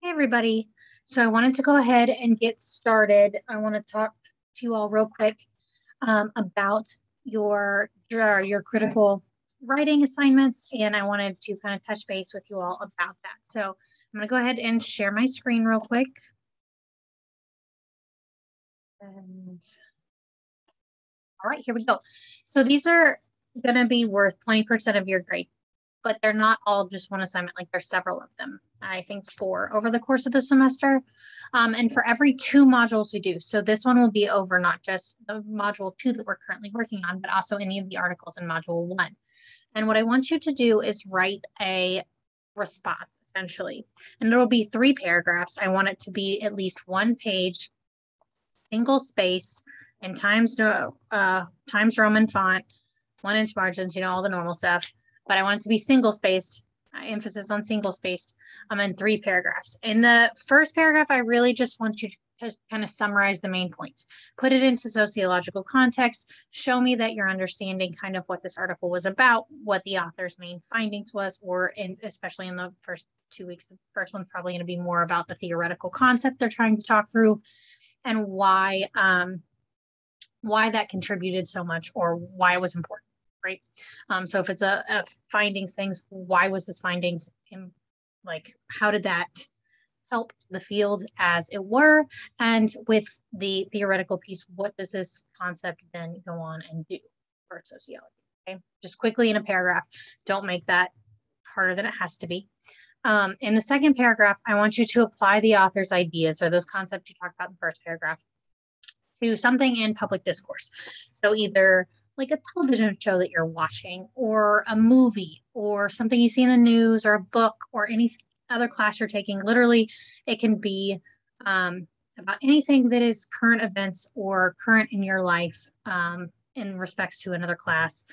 Hey everybody. So I wanted to go ahead and get started. I want to talk to you all real quick about your critical writing assignments, and I wanted to kind of touch base with you all about that. So I'm going to go ahead and share my screen real quick. And all right, here we go. So these are going to be worth 20% of your grade, but they're not all just one assignment. Like there's several of them. I think 4 over the course of the semester. And for every 2 modules we do. So this one will be over not just the module 2 that we're currently working on, but also any of the articles in module 1. And what I want you to do is write a response essentially. And it'll be 3 paragraphs. I want it to be at least 1 page, single space, and Times Roman font, 1-inch margins, all the normal stuff. But I want it to be single spaced, emphasis on single spaced, in 3 paragraphs. In the first paragraph, I really just want you to kind of summarize the main points, put it into sociological context, show me that you're understanding kind of what this article was about, what the author's main findings was, especially in the first 2 weeks. The first one's probably going to be more about the theoretical concept they're trying to talk through and why that contributed so much or why it was important. Right. So if it's a findings things, why was this findings? Like, how did that help the field as it were? And with the theoretical piece, what does this concept then go on and do for sociology? Okay. Just quickly in a paragraph. Don't make that harder than it has to be. In the second paragraph, I want you to apply the author's ideas or those concepts you talked about in the first paragraph to something in public discourse. So either like a television show that you're watching or a movie or something you see in the news or a book or any other class you're taking. Literally, it can be about anything that is current events or current in your life in respects to another class.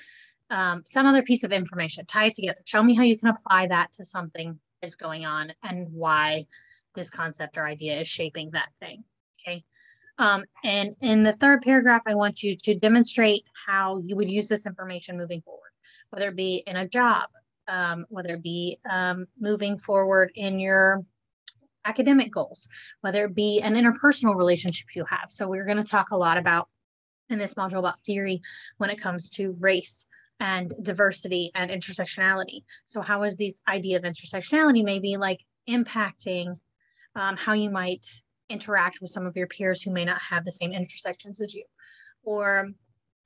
Some other piece of information, tie it together. Show me how you can apply that to something that's going on and why this concept or idea is shaping that thing. Okay. And in the third paragraph, I want you to demonstrate how you would use this information moving forward, whether it be in a job, whether it be moving forward in your academic goals, whether it be an interpersonal relationship you have. So we're going to talk a lot about in this module about theory when it comes to race and diversity and intersectionality. So how is this idea of intersectionality maybe like impacting how you might interact with some of your peers who may not have the same intersections as you, or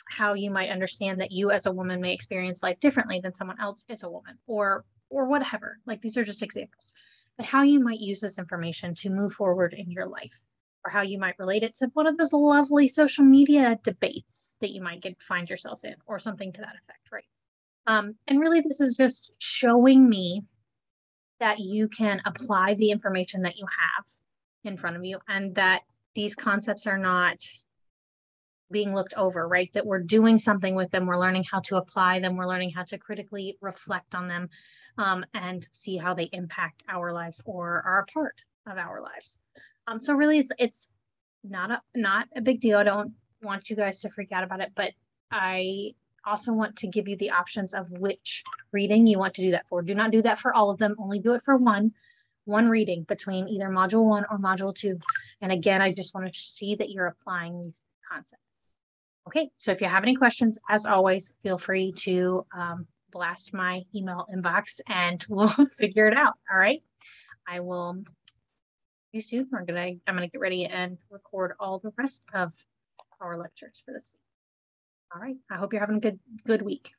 how you might understand that you as a woman may experience life differently than someone else is a woman, or whatever. Like these are just examples, but how you might use this information to move forward in your life, or how you might relate it to one of those lovely social media debates that you might find yourself in, or something to that effect, right? And really, this is just showing me that you can apply the information that you have in front of you and that these concepts are not being looked over, right? That we're doing something with them. We're learning how to apply them. We're learning how to critically reflect on them and see how they impact our lives or are a part of our lives. So really it's not a big deal. I don't want you guys to freak out about it, but I also want to give you the options of which reading you want to do that for. Do not do that for all of them. Only do it for one reading between either module 1 or module 2. And again, I just want to see that you're applying these concepts. Okay, so if you have any questions, as always, feel free to blast my email inbox and we'll figure it out. All right, I will see you soon. I'm gonna get ready and record all the rest of our lectures for this week. All right, I hope you're having a good week.